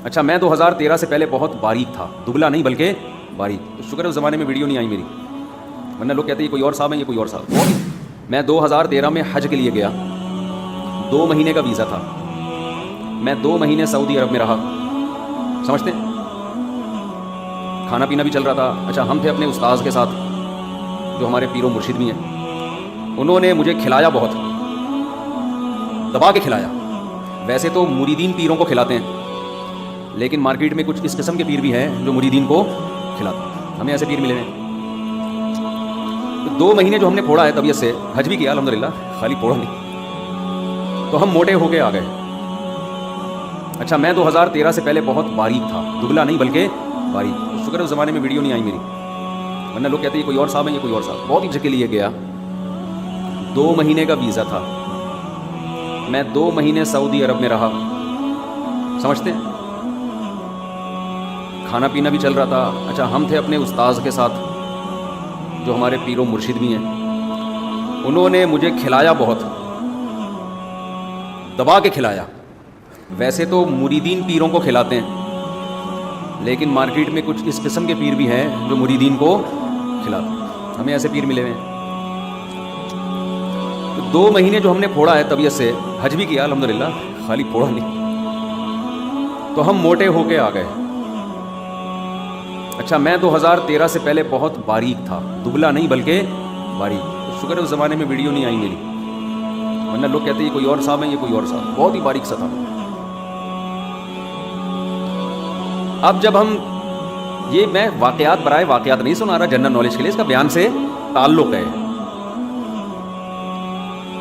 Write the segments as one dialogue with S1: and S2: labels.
S1: اچھا میں 2013 سے پہلے بہت باریک تھا, دبلا نہیں بلکہ باریک. تو شکر ہے اس زمانے میں ویڈیو نہیں آئی میری, ورنہ لوگ کہتے ہیں یہ کوئی اور صاحب ہے, یہ کوئی اور صاحب. میں 2013 میں حج کے لیے گیا, 2 مہینے کا ویزا تھا. میں 2 مہینے سعودی عرب میں رہا, سمجھتے ہیں, کھانا پینا بھی چل رہا تھا. اچھا ہم تھے اپنے استاذ کے ساتھ جو ہمارے پیر و مرشد بھی ہیں. انہوں نے مجھے کھلایا, بہت دبا کے کھلایا. ویسے تو مریدین پیروں کو کھلاتے ہیں, لیکن مارکیٹ میں کچھ اس قسم کے پیر بھی ہیں جو مریدین کو کھلاتے ہیں. ہمیں ایسے پیر ملے ہیں. 2 مہینے جو ہم نے پھوڑا ہے طبیعت سے, حج بھی کیا الحمدللہ, خالی پھوڑا نہیں, تو ہم موٹے ہو کے آ گئے. اچھا میں 2013 سے پہلے بہت باریک تھا, دبلا نہیں بلکہ باریک. شکر ہے اس زمانے میں ویڈیو نہیں آئی میری, ورنہ لوگ کہتے ہیں یہ کوئی اور صاحب ہے, یہ کوئی اور صاحب. بہت ہی جگہ کے لیے گیا, 2 مہینے کا ویزا تھا. میں 2 مہینے سعودی عرب میں رہا, سمجھتے ہیں, کھانا پینا بھی چل رہا تھا. اچھا ہم تھے اپنے استاذ کے ساتھ جو ہمارے پیر و مرشد بھی ہیں. انہوں نے مجھے کھلایا, بہت دبا کے کھلایا. ویسے تو مریدین پیروں کو کھلاتے ہیں, لیکن مارکیٹ میں کچھ اس قسم کے پیر بھی ہیں جو مریدین کو کھلاتے ہیں. ہمیں ایسے پیر ملے ہوئے ہیں. 2 مہینے جو ہم نے پھوڑا ہے طبیعت سے, حج بھی کیا الحمدللہ, خالی پھوڑا نہیں, تو ہم موٹے ہو کے آ گئے. اچھا میں 2013 سے پہلے بہت باریک تھا, دبلا نہیں بلکہ باریک. شکر ہے اس زمانے میں ویڈیو نہیں آئی میری, ورنہ لوگ کہتے ہیں یہ کوئی اور صاحب ہے, یہ کوئی اور صاحب. بہت ہی باریک سا تھا. اب جب ہم, یہ میں واقعات برائے واقعات نہیں سنا رہا, جنرل نالج کے لیے, اس کا بیان سے تعلق ہے.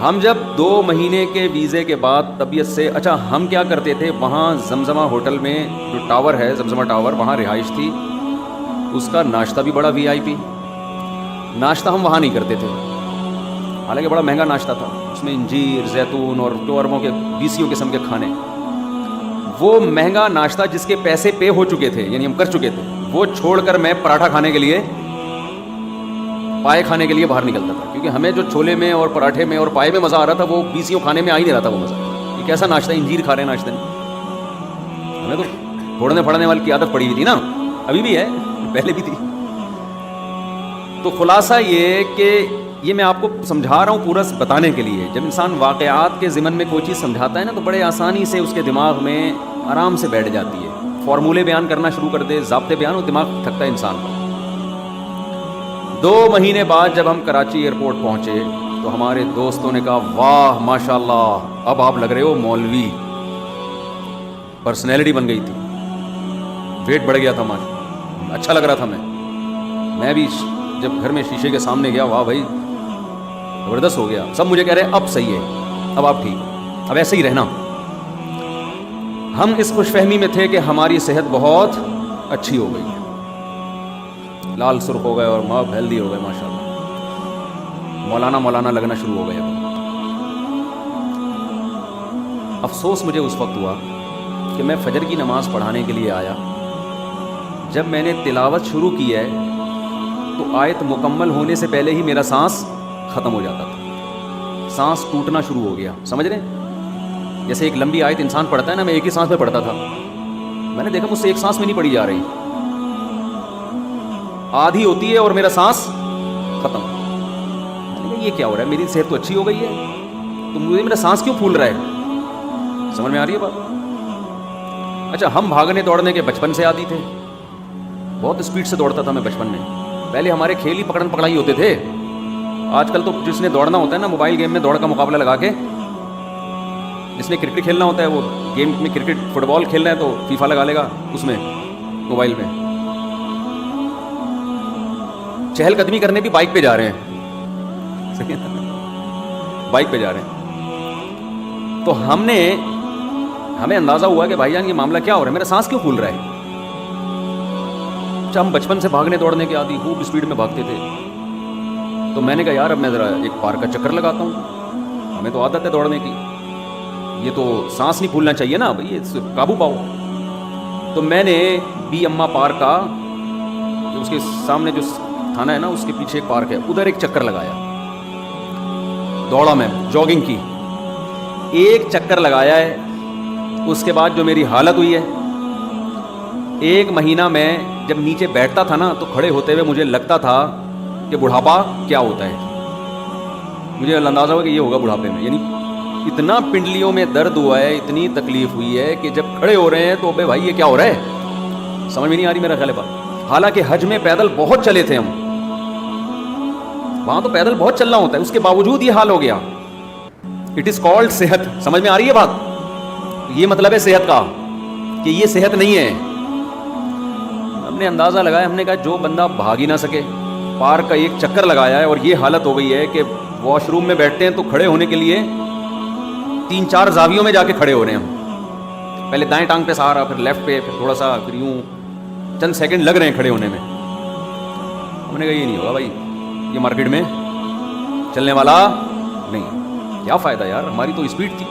S1: ہم جب 2 مہینے کے ویزے کے بعد طبیعت سے, اچھا ہم کیا کرتے تھے, وہاں زمزمہ ہوٹل میں جو ٹاور ہے, زمزمہ ٹاور, وہاں رہائش تھی, اس کا ناشتہ بھی بڑا VIP. ناشتہ ہم وہاں نہیں کرتے تھے, حالانکہ بڑا مہنگا ناشتہ تھا. اس میں انجیر, زیتون اور 2 اربوں کے 20 قسم کے کھانے. وہ مہنگا ناشتہ جس کے پیسے پے ہو چکے تھے, یعنی ہم کر چکے تھے, وہ چھوڑ کر میں پراٹھا کھانے کے لیے, پائے کھانے کے لیے باہر نکلتا تھا. کیونکہ ہمیں جو چھولے میں اور پراٹھے میں اور پائے میں مزہ آ رہا تھا, وہ 20 کھانے میں آ ہی نہیں رہا تھا وہ مزہ. یہ کیسا ناشتہ, انجیر کھا رہے ہیں ناشتے میں. ہمیں تو پھوڑنے پھڑنے والی کی عادت پڑی ہوئی تھی نا, ابھی بھی ہے, پہلے بھی تھی. تو خلاصہ یہ کہ یہ میں آپ کو سمجھا رہا ہوں پورا بتانے کے لیے. جب انسان واقعات کے ضمن میں کوئی چیز سمجھاتا ہے نا, تو بڑے آسانی سے اس کے دماغ میں آرام سے بیٹھ جاتی ہے. فارمولے بیان کرنا شروع کر دے, ضابطے بیان, اور دماغ تھکتا ہے انسان کا. 2 مہینے بعد جب ہم کراچی ایئرپورٹ پہنچے, تو ہمارے دوستوں نے کہا واہ ماشاء اللہ, اب آپ لگ رہے ہو مولوی. پرسنالٹی بن گئی تھی, ویٹ بڑھ گیا تھا, ماشاء اچھا لگ رہا تھا. میں بھی جب گھر میں شیشے کے سامنے گیا, واہ بھائی زبردست ہو گیا. سب مجھے کہہ رہے اب صحیح ہے, اب آپ ٹھیک, اب ایسے ہی رہنا. ہم اس خوش فہمی میں تھے کہ ہماری صحت بہت اچھی ہو گئی ہے, لال سرخ ہو گئے اور ماں ہیلدی ہو گئے ماشاء اللہ, مولانا لگنا شروع ہو گئے. افسوس مجھے اس وقت ہوا کہ میں فجر کی نماز پڑھانے کے لیے آیا. جب میں نے تلاوت شروع کی ہے تو آیت مکمل ہونے سے پہلے ہی میرا سانس ختم ہو جاتا تھا, سانس ٹوٹنا شروع ہو گیا. سمجھ رہے ہیں, جیسے ایک لمبی آیت انسان پڑھتا ہے نا, میں ایک ہی سانس میں پڑھتا تھا. میں نے دیکھا مجھ سے ایک سانس میں نہیں پڑھی جا رہی, آدھی ہوتی ہے اور میرا سانس ختم. میں نے کہا یہ کیا ہو رہا ہے, میری صحت تو اچھی ہو گئی ہے, تو مجھے میرا سانس کیوں پھول رہا ہے. سمجھ میں آ رہی ہے بات. اچھا ہم بھاگنے دوڑنے کے بچپن سے عادی تھے, بہت اسپیڈ سے دوڑتا تھا میں بچپن میں. پہلے ہمارے کھیل ہی پکڑن پکڑائی ہوتے تھے. آج کل تو جس نے دوڑنا ہوتا ہے نا, موبائل گیم میں دوڑ کا مقابلہ لگا کے, جس نے کرکٹ کھیلنا ہوتا ہے وہ گیم میں کرکٹ فٹ بال کھیلنا ہے تو فیفا لگا لے گا اس میں موبائل میں. چہل قدمی کرنے بھی بائک پہ جا رہے ہیں, بائک پہ جا رہے ہیں. تو ہمیں اندازہ ہوا کہ بھائی جان یہ معاملہ کیا ہو رہا ہے, میرا سانس کیوں پھول رہا ہے. ہم بچپن سے بھاگنے دوڑنے کے عادی, خوب اسپیڈ میں بھاگتے تھے. تو میں نے کہا یار اب میں ذرا ایک پارک کا چکر لگاتا ہوں, ہمیں تو عادت ہے دوڑنے کی, یہ تو سانس نہیں پھولنا چاہیے نا بھائی, یہ قابو پاؤ. تو میں نے بی اما پارک کا, اس کے سامنے جو تھانہ ہے نا اس کے پیچھے ایک پارک ہے, ادھر ایک چکر لگایا. دوڑا میں, جاگنگ کی, ایک چکر لگایا ہے. اس کے بعد جو میری حالت ہوئی ہے, 1 مہینہ میں جب نیچے بیٹھتا تھا نا تو کھڑے ہوتے ہوئے مجھے لگتا تھا کہ بڑھاپا کیا ہوتا ہے. مجھے اندازہ ہوا کہ یہ ہوگا بڑھاپے میں. یعنی اتنا پنڈلیوں میں درد ہوا ہے, اتنی تکلیف ہوئی ہے کہ جب کھڑے ہو رہے ہیں تو بے بھائی یہ کیا ہو رہا ہے, سمجھ میں نہیں آ رہی میرا خیال ہے بات. حالانکہ حج میں پیدل بہت چلے تھے ہم, وہاں تو پیدل بہت چلنا ہوتا ہے, اس کے باوجود یہ حال ہو گیا. اٹ از کالڈ صحت. سمجھ میں آ رہی ہے بات؟ یہ مطلب ہے صحت کا کہ یہ صحت نہیں ہے. ہم نے اندازہ لگایا, ہم نے کہا جو بندہ بھاگ ہی نہ سکے, پارک کا ایک چکر لگایا ہے اور یہ حالت ہو گئی ہے کہ واش روم میں بیٹھتے ہیں تو کھڑے ہونے کے لیے 3-4 زاویوں میں جا کے کھڑے ہو رہے ہیں ہم. پہلے دائیں ٹانگ پہ سہارا, پھر لیفٹ پہ, پھر تھوڑا سا, پھر یوں چند سیکنڈ لگ رہے ہیں کھڑے ہونے میں. ہم نے کہا یہ نہیں ہوگا بھائی, یہ مارکیٹ میں چلنے والا نہیں. کیا فائدہ یار, ہماری تو اسپیڈ تھی.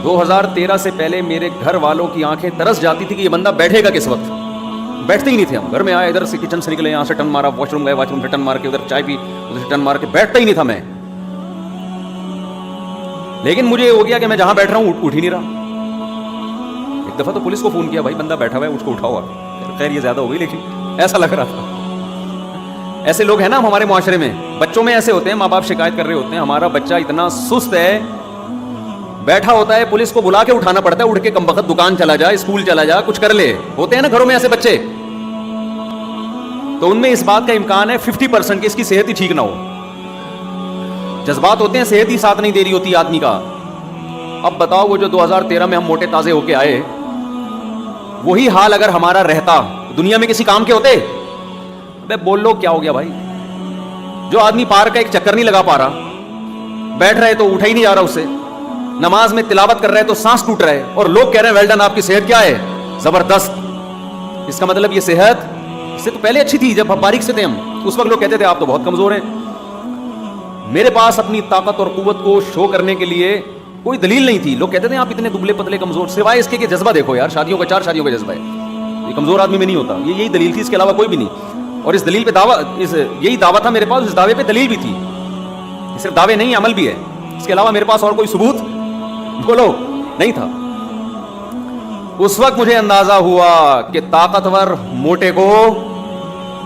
S1: 2013 سے پہلے میرے گھر والوں کی آنکھیں ترس جاتی تھی کہ یہ بندہ بیٹھے گا کس وقت. بیٹھتے ہی نہیں تھے ہم. گھر میں آئے, ادھر سے کچن سے نکلے, یہاں سے ٹن مارا, واش روم گئے, واش روم سے ٹن مار کے ادھر چائے پی, ادھر سے ٹن مار کے, بیٹھتا ہی نہیں تھا میں. لیکن مجھے ہو گیا کہ میں جہاں بیٹھ رہا ہوں اٹھ ہی نہیں رہا. ایک دفعہ تو پولیس کو فون کیا, بھائی بندہ بیٹھا ہوا ہے, اس کو اٹھاؤ. خیر یہ زیادہ ہو گئی, لیکن ایسا لگ رہا تھا. ایسے لوگ ہیں نا ہمارے معاشرے میں, بچوں میں ایسے ہوتے ہیں, ماں باپ شکایت کر رہے ہوتے ہیں ہمارا بچہ اتنا سست ہے, بیٹھا ہوتا ہے, پولیس کو بلا کے اٹھانا پڑتا ہے, اٹھ کے کم وقت دکان چلا جا, اسکول چلا جا, کچھ کر لے. ہوتے ہیں نا گھروں میں ایسے بچے, تو ان میں اس بات کا امکان ہے 50% کہ اس کی صحت ہی ٹھیک نہ ہو. جذبات ہوتے ہیں, صحت ہی ساتھ نہیں دے رہی ہوتی آدمی کا. اب بتاؤ وہ جو 2013 میں ہم موٹے تازے ہو کے آئے, وہی حال اگر ہمارا رہتا, دنیا میں کسی کام کے ہوتے؟ ابے بول لو کیا ہو گیا بھائی. جو آدمی پارک کا ایک چکر نہیں لگا پا رہا, بیٹھ رہے تو اٹھا ہی نہیں جا رہا اس سے, نماز میں تلاوت کر رہے تو سانس ٹوٹ رہا ہے, اور لوگ کہہ رہے ہیں ویل ڈن, آپ کی صحت کیا ہے, زبردست. اس کا مطلب یہ صحت اس سے تو پہلے اچھی تھی. جب باریک سے تھے ہم, اس وقت لوگ کہتے تھے آپ تو بہت کمزور ہیں. میرے پاس اپنی طاقت اور قوت کو شو کرنے کے لیے کوئی دلیل نہیں تھی. لوگ کہتے تھے آپ اتنے دبلے پتلے کمزور, سوائے اس کے کہ جذبہ دیکھو یار, شادیوں کا 4 شادیوں کا جذبہ ہے, یہ کمزور آدمی میں نہیں ہوتا. یہ یہی دلیل تھی, اس کے علاوہ کوئی بھی نہیں. اور اس دلیل پہ یہی دعویٰ تھا میرے پاس, اس دعوے پہ دلیل بھی تھی. صرف دعوے نہیں, عمل بھی ہے. اس کے علاوہ میرے پاس اور کوئی ثبوت بولو نہیں تھا. اس وقت مجھے اندازہ ہوا کہ طاقتور موٹے کو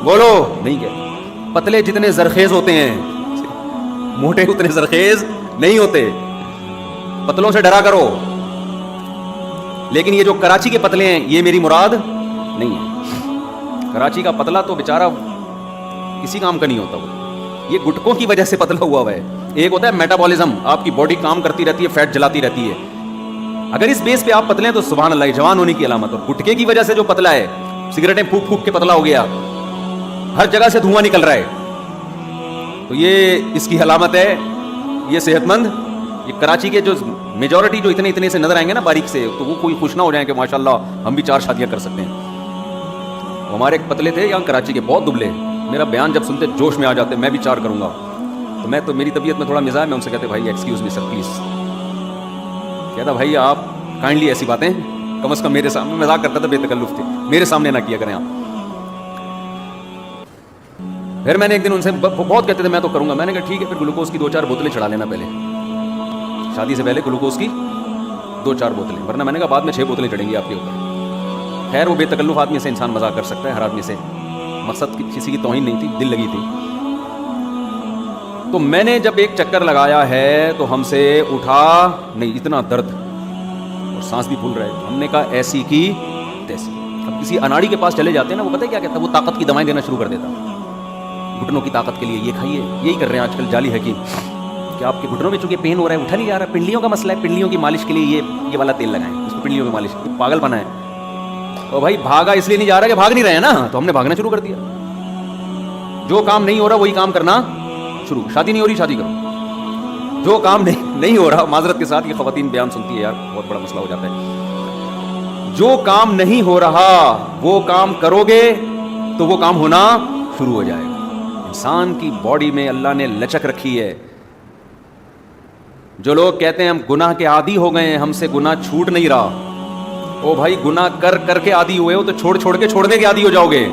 S1: بولو نہیں کہتے. پتلے جتنے زرخیز ہوتے ہیں, موٹے اتنے زرخیز نہیں ہوتے. پتلوں سے ڈرا کرو. لیکن یہ جو کراچی کے پتلے ہیں, یہ میری مراد نہیں ہے. کراچی کا پتلا تو بیچارہ کسی کام کا نہیں ہوتا. وہ یہ گٹکوں کی وجہ سے پتلا ہوا ہے. ایک ہوتا ہے میٹابولزم, آپ کی باڈی کام کرتی رہتی ہے, فیٹ جلاتی رہتی ہے. اگر اس بیس پہ آپ پتلے ہیں تو سبحان اللہ, جوان ہونے کی علامت. اور گٹکے کی وجہ سے جو پتلا ہے, سگریٹیں پھونک پھونک کے پتلا ہو گیا, ہر جگہ سے دھواں نکل رہا ہے, تو یہ اس کی علامت ہے. یہ صحت مند, یہ کراچی کے جو میجورٹی جو اتنے سے نظر آئیں گے نا باریک سے, تو وہ کوئی خوش نہ ہو جائیں کہ ماشاءاللہ ہم بھی 4 شادیاں کر سکتے ہیں. ہمارے ایک پتلے تھے یہاں کراچی کے, بہت دبلے, میرا بیان جب سنتے جوش میں آ جاتے, میں بھی 4 کروں گا. تو میری طبیعت میں تھوڑا مزاج, میں ان سے کہتے بھائی ایکسکیوز می سر پلیز. کہتا بھائی آپ کائنڈلی ایسی باتیں کم از کم میرے سامنے, مذاق کرتا تھا, بے تکلف تھے, میرے سامنے نہ کیا کریں آپ. پھر میں نے ایک دن ان سے, بہت کہتے تھے میں تو کروں گا, میں نے کہا ٹھیک ہے, پھر گلوکوز کی 2-4 بوتلیں چڑھا لینا پہلے, شادی سے پہلے گلوکوز کی 2-4 بوتلیں, ورنہ میں نے کہا بعد میں 6 بوتلیں چڑھیں گی آپ کے اوپر. خیر وہ بے تکلف آدمی سے انسان مذاق کر سکتا ہے, ہر آدمی سے. مقصد کسی کی توہین نہیں تھی, دل لگی تھی. تو میں نے جب ایک چکر لگایا ہے تو ہم سے اٹھا نہیں, اتنا درد اور سانس بھی پھول رہا ہے. ہم نے کہا ایسی کی تیسی. اب کسی اناڑی کے پاس چلے جاتے ہیں نا, وہ پتہ ہے کیا کہتا ہے, وہ طاقت کی دوائیں دینا شروع کر دیتا, گھٹنوں کی طاقت کے لیے یہ کھائیے. یہی کر رہے ہیں آج کل جعلی حکیم, کہ آپ کے گھٹنوں میں چونکہ پین ہو رہا ہے, اٹھا نہیں جا رہا, پنڈلیوں کا مسئلہ ہے, پنڈلیوں کی مالش کے لیے یہ والا تیل لگائیں, اس کو پنڈلیوں کی مالش. پاگل بنا ہے. اور بھائی بھاگا اس لیے نہیں جا رہا کہ بھاگ نہیں رہے ہیں نا, تو ہم نے بھاگنا شروع کر دیا. جو کام نہیں ہو رہا وہی کام کرنا شروع. شادی نہیں ہو رہی, شادی کرو. جو کام نہیں ہو رہا, معذرت کے ساتھ یہ خواتین بیان سنتی ہے یار, بہت بڑا مسئلہ ہو جاتا ہے. جو کام نہیں ہو رہا وہ کام کرو گے تو وہ کام ہونا شروع ہو جائے گا. انسان کی باڈی میں اللہ نے لچک رکھی ہے. جو لوگ کہتے ہیں ہم گناہ کے عادی ہو گئے ہیں, ہم سے گناہ چھوٹ نہیں رہا, او بھائی گناہ کر کے عادی ہوئے ہو تو چھوڑ کے چھوڑنے کے عادی ہو جاؤ گے.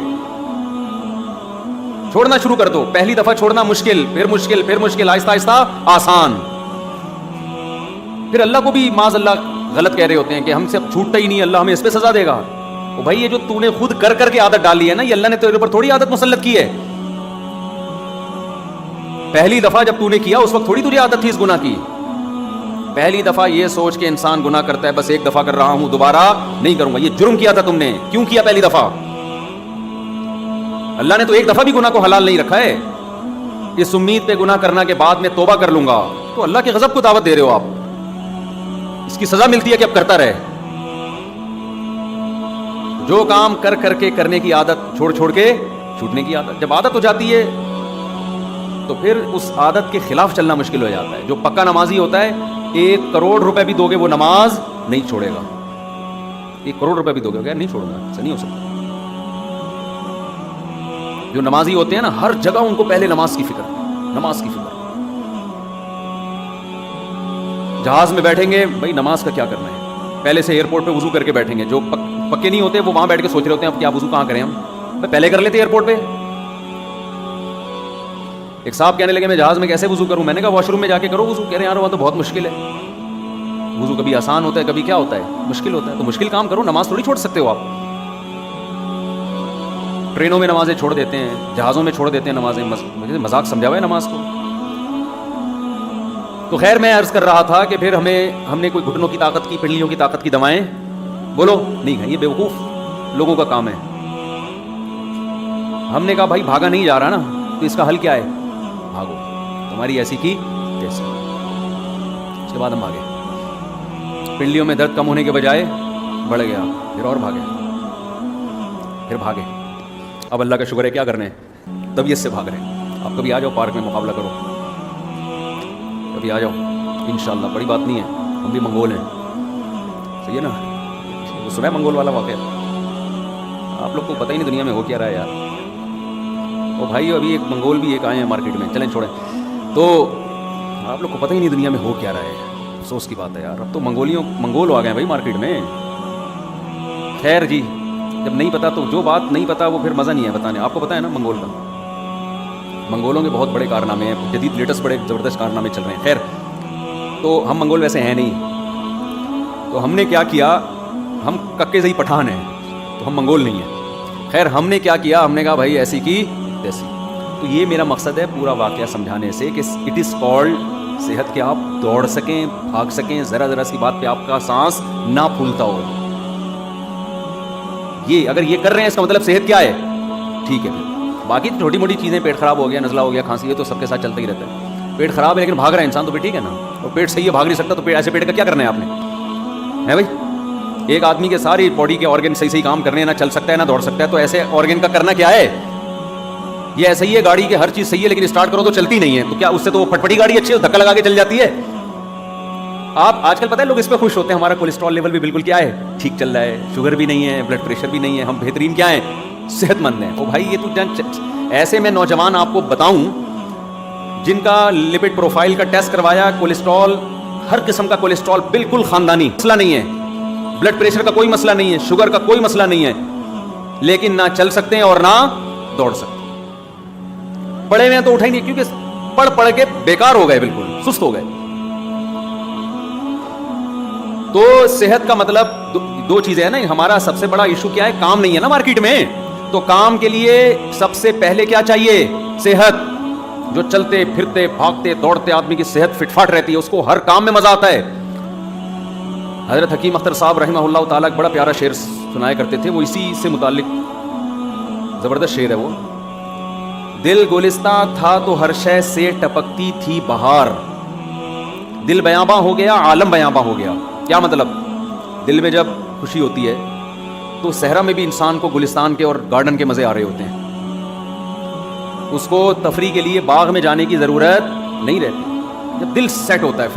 S1: چھوڑنا شروع کر دو. پہلی دفعہ چھوڑنا مشکل, پھر مشکل, پھر مشکل, آہستہ آہستہ آسان. پھر اللہ کو بھی معاذ اللہ غلط کہہ رہے ہوتے ہیں کہ ہم سے اب چھوٹتا ہی نہیں, اللہ ہمیں اس پہ سزا دے گا. وہ بھائی یہ جو تو نے خود کر کر کے عادت ڈالی ہے نا، یہ اللہ نے تیرے اوپر تھوڑی عادت مسلط کی ہے. پہلی دفعہ جب تو نے کیا اس وقت تھوڑی تجھے عادت تھی اس گناہ کی. پہلی دفعہ یہ سوچ کے انسان گناہ کرتا ہے بس ایک دفعہ کر رہا ہوں دوبارہ نہیں کروں گا. یہ جرم کیا تھا تم نے، کیوں کیا پہلی دفعہ؟ اللہ نے تو ایک دفعہ بھی گناہ کو حلال نہیں رکھا ہے. اس امید پہ گناہ کرنا کے بعد میں توبہ کر لوں گا، تو اللہ کے غضب کو دعوت دے رہے ہو آپ. اس کی سزا ملتی ہے کہ اب کرتا رہے. جو کام کر کر کے کرنے کی عادت چھوڑ چھوڑ کے چھوٹنے کی عادت، جب عادت ہو جاتی ہے تو پھر اس عادت کے خلاف چلنا مشکل ہو جاتا ہے. جو پکا نمازی ہوتا ہے 1 کروڑ روپے بھی دو گے وہ نماز نہیں چھوڑے گا. 1 کروڑ روپے بھی دو گے نہیں چھوڑوں گا، ایسا نہیں ہو سکتا. جو نمازی ہوتے ہیں نا ہر جگہ ان کو پہلے نماز کی فکر، نماز کی فکر. جہاز میں بیٹھیں گے بھائی نماز کا کیا کرنا ہے، پہلے سے ایئرپورٹ پہ وضو کر کے بیٹھیں گے. جو پکے نہیں ہوتے وہ وہاں بیٹھ کے سوچ رہے ہوتے ہیں اب کیا وضو کہاں کریں ہم، پہلے کر لیتے ایئرپورٹ پہ. ایک صاحب کہنے لگے میں جہاز میں کیسے وضو کروں، میں نے کہا واش روم میں جا کے کرو وضو. کہہ رہے ہیں یار وہاں تو بہت مشکل ہے وضو، کبھی آسان ہوتا ہے کبھی کیا ہوتا ہے مشکل ہوتا ہے. تو مشکل کام کرو، نماز تھوڑی چھوڑ سکتے ہو آپ. ٹرینوں میں نمازیں چھوڑ دیتے ہیں، جہازوں میں چھوڑ دیتے ہیں نمازیں، مذاق سمجھا ہوا ہے نماز کو. تو خیر میں عرض کر رہا تھا کہ پھر ہم نے کوئی گھٹنوں کی طاقت کی، پنڈلیوں کی طاقت کی دوائیں بولو نہیں کھائیں، یہ بیوقوف لوگوں کا کام ہے. ہم نے کہا بھائی بھاگا نہیں جا رہا نا، تو اس کا حل کیا ہے، بھاگو، تمہاری ایسی کی تیسی. اس کے بعد ہم بھاگے. پنڈلیوں میں درد کم ہونے کے بجائے بڑھ گیا، پھر اور بھاگے، پھر بھاگے. اب اللہ کا شکر ہے کیا کرنے، طبیعت سے بھاگ رہے ہیں. آپ کبھی آ جاؤ پارک میں مقابلہ کرو، کبھی آ جاؤ انشاءاللہ، بڑی بات نہیں ہے. ہم بھی منگول ہیں، صحیح ہے نا. وہ سنا ہے منگول والا واقعہ؟ آپ لوگ کو پتہ ہی نہیں دنیا میں ہو کیا رہا ہے یار. وہ بھائی ابھی ایک منگول بھی ایک آئے ہیں مارکیٹ میں، چلیں چھوڑیں. تو آپ لوگ کو پتہ ہی نہیں دنیا میں ہو کیا رہا ہے، افسوس کی بات ہے یار. اب تو منگول آ گئے ہیں بھائی مارکیٹ میں. خیر جی، جب نہیں پتا تو جو بات نہیں پتا وہ پھر مزہ نہیں ہے بتانے. آپ کو پتا ہے نا منگول کا، منگولوں کے بہت بڑے کارنامے ہیں، جدید لیٹسٹ بڑے زبردست کارنامے چل رہے ہیں. خیر تو ہم منگول ویسے ہیں نہیں، تو ہم نے کیا کیا، ہم ککے زئی پٹھان ہیں تو ہم منگول نہیں ہیں. خیر ہم نے کیا کیا، ہم نے کہا بھائی ایسی کی تیسی. تو یہ میرا مقصد ہے پورا واقعہ سمجھانے سے کہ اٹ از کالڈ صحت، کہ آپ دوڑ سکیں، بھاگ سکیں، ذرا ذرا سی بات پہ آپ کا سانس نہ پھولتا ہو. یہ اگر یہ کر رہے ہیں اس کا مطلب صحت کیا ہے، ٹھیک ہے. باقی چھوٹی موٹی چیزیں، پیٹ خراب ہو گیا، نزلہ ہو گیا، کھانسی ہے، تو سب کے ساتھ چلتا ہی رہتا ہے. پیٹ خراب ہے لیکن بھاگ رہا ہے انسان تو پھر ٹھیک ہے نا. اور پیٹ صحیح ہے بھاگ نہیں سکتا تو ایسے پیٹ کا کیا کرنا ہے آپ نے، ہے بھائی. ایک آدمی کے ساری باڈی کے آرگن صحیح کام کرنے ہیں، نہ چل سکتا ہے نہ دوڑ سکتا ہے، تو ایسے آرگن کا کرنا کیا ہے. یہ ایسا ہی ہے، گاڑی کی ہر چیز صحیح ہے لیکن اسٹارٹ کرو تو چلتی نہیں ہے، تو کیا اس سے تو وہ پٹپٹی گاڑی اچھی ہے، دھکا لگا کے چل جاتی ہے. آپ آج کل پتہ ہے لوگ اس پہ خوش ہوتے ہیں، ہمارا کولیسٹرول لیول بھی بالکل کیا ہے، ٹھیک چل رہا ہے، شوگر بھی نہیں ہے، بلڈ پریشر بھی نہیں ہے، ہم بہترین کیا ہیں، صحت مند ہیں. او بھائی یہ تو ایسے میں نوجوان آپ کو بتاؤں جن کا لپڈ پروفائل کا ٹیسٹ کروایا، کولیسٹرول ہر قسم کا کولیسٹرول بالکل خاندانی، مسئلہ نہیں ہے، بلڈ پریشر کا کوئی مسئلہ نہیں ہے، شوگر کا کوئی مسئلہ نہیں ہے، لیکن نہ چل سکتے ہیں اور نہ دوڑ سکتے. پڑھے ہوئے ہیں تو اٹھیں گے کیونکہ پڑھ پڑھ کے بیکار ہو گئے، بالکل سست ہو گئے. تو صحت کا مطلب دو چیزیں ہیں نا. ہمارا سب سے بڑا ایشو کیا ہے، کام نہیں ہے نا مارکیٹ میں. تو کام کے لیے سب سے پہلے کیا چاہیے، صحت. جو چلتے پھرتے بھاگتے دوڑتے آدمی کی صحت فٹ فاٹ رہتی ہے، اس کو ہر کام میں مزہ آتا ہے. حضرت حکیم اختر صاحب رحمہ اللہ تعالیٰ بڑا پیارا شعر سنایا کرتے تھے، وہ اسی سے متعلق زبردست شعر ہے وہ. دل گلستہ تھا تو ہر شے سے ٹپکتی تھی بہار، دل بیاباں ہو گیا عالم بیاباں ہو گیا. کیا مطلب، دل میں جب خوشی ہوتی ہے تو صحرا میں بھی انسان کو گلستان کے اور گارڈن کے مزے آ رہے ہوتے ہیں. اس کو تفریح کے لیے باغ میں جانے کی ضرورت نہیں رہتی. جب دل سیٹ ہوتا ہے